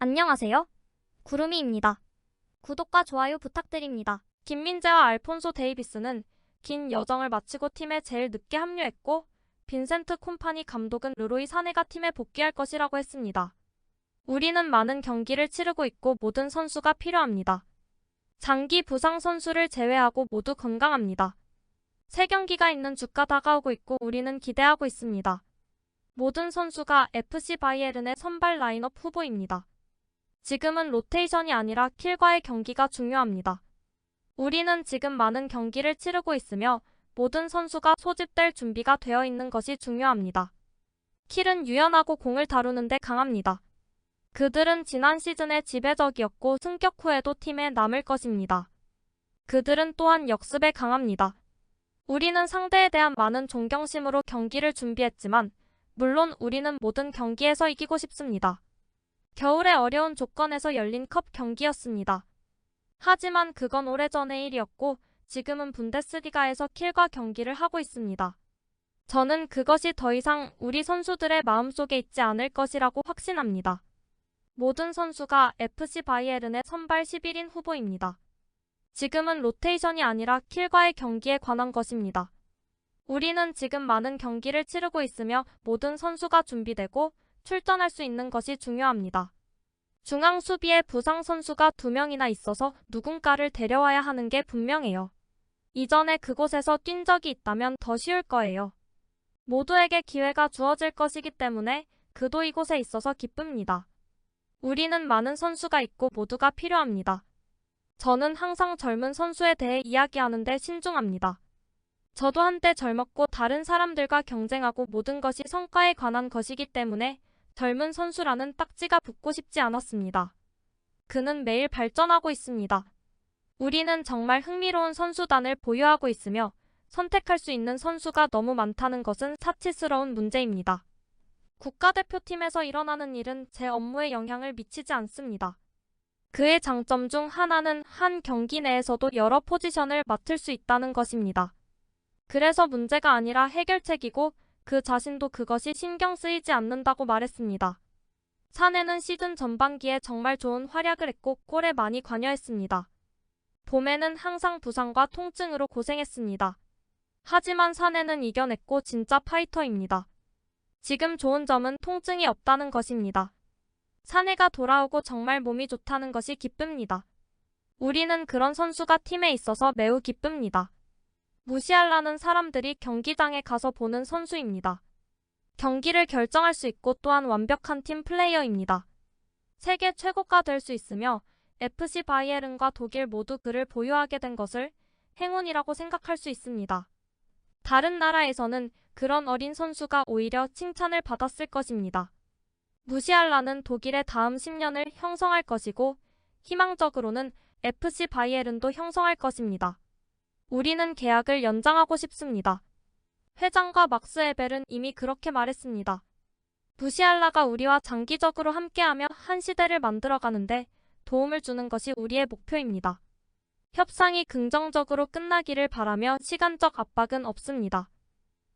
안녕하세요. 구름이입니다. 구독과 좋아요 부탁드립니다. 김민재와 알폰소 데이비스는 긴 여정을 마치고 팀에 제일 늦게 합류했고, 빈센트 콤파니 감독은 르로이 사네가 팀에 복귀할 것이라고 했습니다. 우리는 많은 경기를 치르고 있고 모든 선수가 필요합니다. 장기 부상 선수를 제외하고 모두 건강합니다. 새 경기가 있는 주가 다가오고 있고 우리는 기대하고 있습니다. 모든 선수가 FC 바이에른의 선발 라인업 후보입니다. 지금은 로테이션이 아니라 킬과의 경기가 중요합니다. 우리는 지금 많은 경기를 치르고 있으며 모든 선수가 소집될 준비가 되어 있는 것이 중요합니다. 킬은 유연하고 공을 다루는데 강합니다. 그들은 지난 시즌에 지배적이었고 승격 후에도 팀에 남을 것입니다. 그들은 또한 역습에 강합니다. 우리는 상대에 대한 많은 존경심으로 경기를 준비했지만 물론 우리는 모든 경기에서 이기고 싶습니다. 겨울의 어려운 조건에서 열린 컵 경기였습니다. 하지만 그건 오래전의 일이었고 지금은 분데스리가에서 킬과 경기를 하고 있습니다. 저는 그것이 더 이상 우리 선수들의 마음속에 있지 않을 것이라고 확신합니다. 모든 선수가 FC 바이에른의 선발 11인 후보입니다. 지금은 로테이션이 아니라 킬과의 경기에 관한 것입니다. 우리는 지금 많은 경기를 치르고 있으며 모든 선수가 준비되고 출전할 수 있는 것이 중요합니다. 중앙 수비에 부상 선수가 2명이나 있어서 누군가를 데려와야 하는 게 분명해요. 이전에 그곳에서 뛴 적이 있다면 더 쉬울 거예요. 모두에게 기회가 주어질 것이기 때문에 그도 이곳에 있어서 기쁩니다. 우리는 많은 선수가 있고 모두가 필요합니다. 저는 항상 젊은 선수에 대해 이야기하는데 신중합니다. 저도 한때 젊었고 다른 사람들과 경쟁하고 모든 것이 성과에 관한 것이기 때문에 젊은 선수라는 딱지가 붙고 싶지 않았습니다. 그는 매일 발전하고 있습니다. 우리는 정말 흥미로운 선수단을 보유하고 있으며 선택할 수 있는 선수가 너무 많다는 것은 사치스러운 문제입니다. 국가대표팀에서 일어나는 일은 제 업무에 영향을 미치지 않습니다. 그의 장점 중 하나는 한 경기 내에서도 여러 포지션을 맡을 수 있다는 것입니다. 그래서 문제가 아니라 해결책이고 그 자신도 그것이 신경 쓰이지 않는다고 말했습니다. 사네는 시즌 전반기에 정말 좋은 활약을 했고 골에 많이 관여했습니다. 봄에는 항상 부상과 통증으로 고생했습니다. 하지만 사네는 이겨냈고 진짜 파이터입니다. 지금 좋은 점은 통증이 없다는 것입니다. 사네가 돌아오고 정말 몸이 좋다는 것이 기쁩니다. 우리는 그런 선수가 팀에 있어서 매우 기쁩니다. 무시할라는 사람들이 경기장에 가서 보는 선수입니다. 경기를 결정할 수 있고 또한 완벽한 팀 플레이어입니다. 세계 최고가 될 수 있으며 FC 바이에른과 독일 모두 그를 보유하게 된 것을 행운이라고 생각할 수 있습니다. 다른 나라에서는 그런 어린 선수가 오히려 칭찬을 받았을 것입니다. 무시할라는 독일의 다음 10년을 형성할 것이고 희망적으로는 FC 바이에른도 형성할 것입니다. 우리는 계약을 연장하고 싶습니다. 회장과 막스 에벨은 이미 그렇게 말했습니다. 무시할라가 우리와 장기적으로 함께하며 한 시대를 만들어가는데 도움을 주는 것이 우리의 목표입니다. 협상이 긍정적으로 끝나기를 바라며 시간적 압박은 없습니다.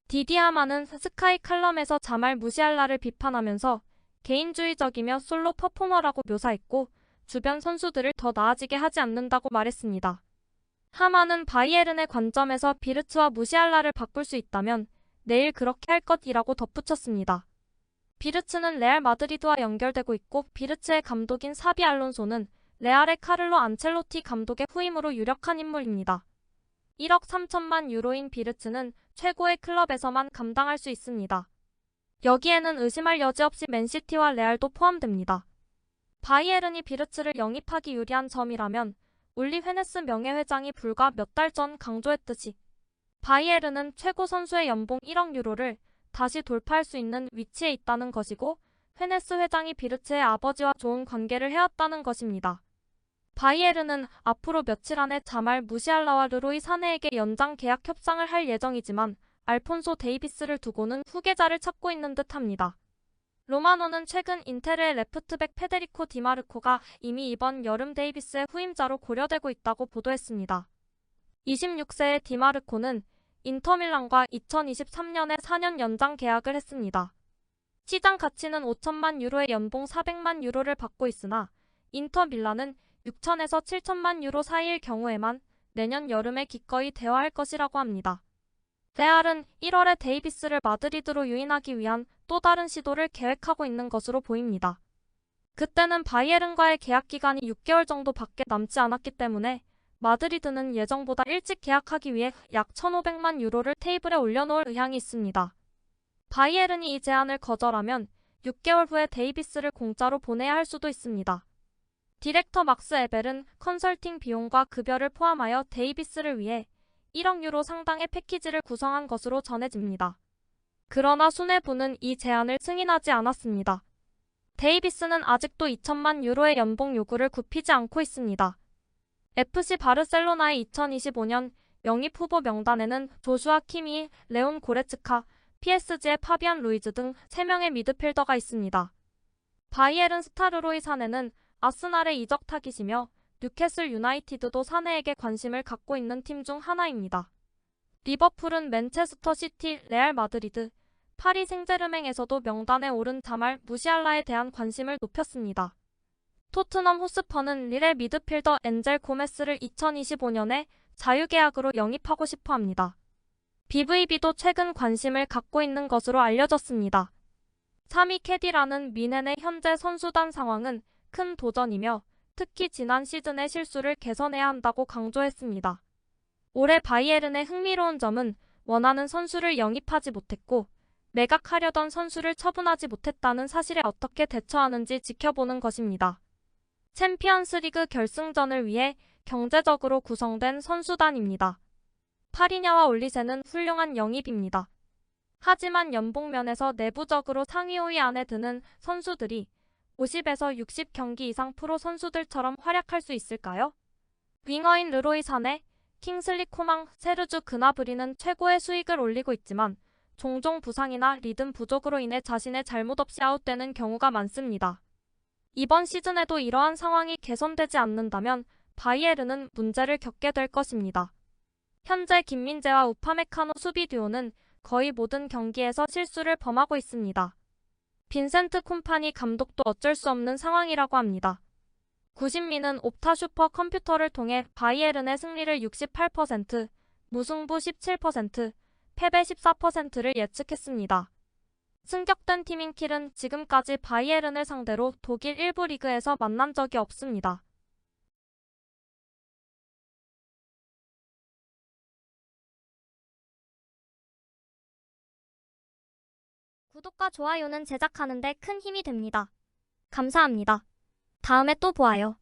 디디하마는 스카이 칼럼에서 자말 무시할라를 비판하면서 개인주의적이며 솔로 퍼포머라고 묘사했고 주변 선수들을 더 나아지게 하지 않는다고 말했습니다. 하마는 바이에른의 관점에서 비르츠와 무시할라를 바꿀 수 있다면 내일 그렇게 할 것이라고 덧붙였습니다. 비르츠는 레알 마드리드와 연결되고 있고 비르츠의 감독인 사비 알론소는 레알의 카를로 안첼로티 감독의 후임으로 유력한 인물입니다. 1억 3천만 유로인 비르츠는 최고의 클럽에서만 감당할 수 있습니다. 여기에는 의심할 여지 없이 맨시티와 레알도 포함됩니다. 바이에른이 비르츠를 영입하기 유리한 점이라면 울리 헤네스 명예회장이 불과 몇 달 전 강조했듯이 바이에른은 최고 선수의 연봉 1억 유로를 다시 돌파할 수 있는 위치에 있다는 것이고 헤네스 회장이 비르츠의 아버지와 좋은 관계를 해왔다는 것입니다. 바이에른은 앞으로 며칠 안에 자말 무시할라와 르로이 사네에게 연장 계약 협상을 할 예정이지만 알폰소 데이비스를 두고는 후계자를 찾고 있는 듯합니다. 로마노는 최근 인테르의 레프트백 페데리코 디마르코가 이미 이번 여름 데이비스의 후임자로 고려되고 있다고 보도했습니다. 26세의 디마르코는 인터밀란과 2023년에 4년 연장 계약을 했습니다. 시장 가치는 5천만 유로에 연봉 400만 유로를 받고 있으나 인터 밀란은 6천에서 7천만 유로 사이일 경우에만 내년 여름에 기꺼이 대화할 것이라고 합니다. 레알은 1월에 데이비스를 마드리드로 유인하기 위한 또 다른 시도를 계획하고 있는 것으로 보입니다. 그때는 바이에른과의 계약 기간이 6개월 정도밖에 남지 않았기 때문에 마드리드는 예정보다 일찍 계약하기 위해 약 1,500만 유로를 테이블에 올려놓을 의향이 있습니다. 바이에른이 이 제안을 거절하면 6개월 후에 데이비스를 공짜로 보내야 할 수도 있습니다. 디렉터 막스 에벨은 컨설팅 비용과 급여를 포함하여 데이비스를 위해 1억 유로 상당의 패키지를 구성한 것으로 전해집니다. 그러나 수뇌부는 이 제안을 승인하지 않았습니다. 데이비스는 아직도 2천만 유로의 연봉 요구를 굽히지 않고 있습니다. FC 바르셀로나의 2025년 영입 후보 명단에는 조슈아 키미, 레온 고레츠카, PSG의 파비안 루이즈 등 3명의 미드필더가 있습니다. 바이에른 스타르로이 사내는 아스날의 이적 타깃이며 뉴캐슬 유나이티드도 사내에게 관심을 갖고 있는 팀 중 하나입니다. 리버풀은 맨체스터 시티, 레알 마드리드, 파리 생제르맹에서도 명단에 오른 자말 무시알라에 대한 관심을 높였습니다. 토트넘 호스퍼는 릴의 미드필더 엔젤 고메스를 2025년에 자유계약으로 영입하고 싶어 합니다. BVB도 최근 관심을 갖고 있는 것으로 알려졌습니다. 3위 캐디라는 미넨의 현재 선수단 상황은 큰 도전이며 특히 지난 시즌의 실수를 개선해야 한다고 강조했습니다. 올해 바이에른의 흥미로운 점은 원하는 선수를 영입하지 못했고 매각하려던 선수를 처분하지 못했다는 사실에 어떻게 대처하는지 지켜보는 것입니다. 챔피언스리그 결승전을 위해 경제적으로 구성된 선수단입니다. 파리냐와 올리세는 훌륭한 영입입니다. 하지만 연봉면에서 내부적으로 상위 5위 안에 드는 선수들이 50에서 60경기 이상 프로 선수들처럼 활약할 수 있을까요? 윙어인 르로이 사네, 킹슬리 코망, 세르주 그나브리는 최고의 수익을 올리고 있지만 종종 부상이나 리듬 부족으로 인해 자신의 잘못 없이 아웃되는 경우가 많습니다. 이번 시즌에도 이러한 상황이 개선되지 않는다면 바이에른은 문제를 겪게 될 것입니다. 현재 김민재와 우파메카노 수비 듀오는 거의 모든 경기에서 실수를 범하고 있습니다. 빈센트 콤파니 감독도 어쩔 수 없는 상황이라고 합니다. 구신민은 옵타 슈퍼 컴퓨터를 통해 바이에른의 승리를 68%, 무승부 17%, 패배 14%를 예측했습니다. 승격된 팀인 킬은 지금까지 바이에른을 상대로 독일 1부 리그에서 만난 적이 없습니다. 구독과 좋아요는 제작하는 데 큰 힘이 됩니다. 감사합니다. 다음에 또 보아요.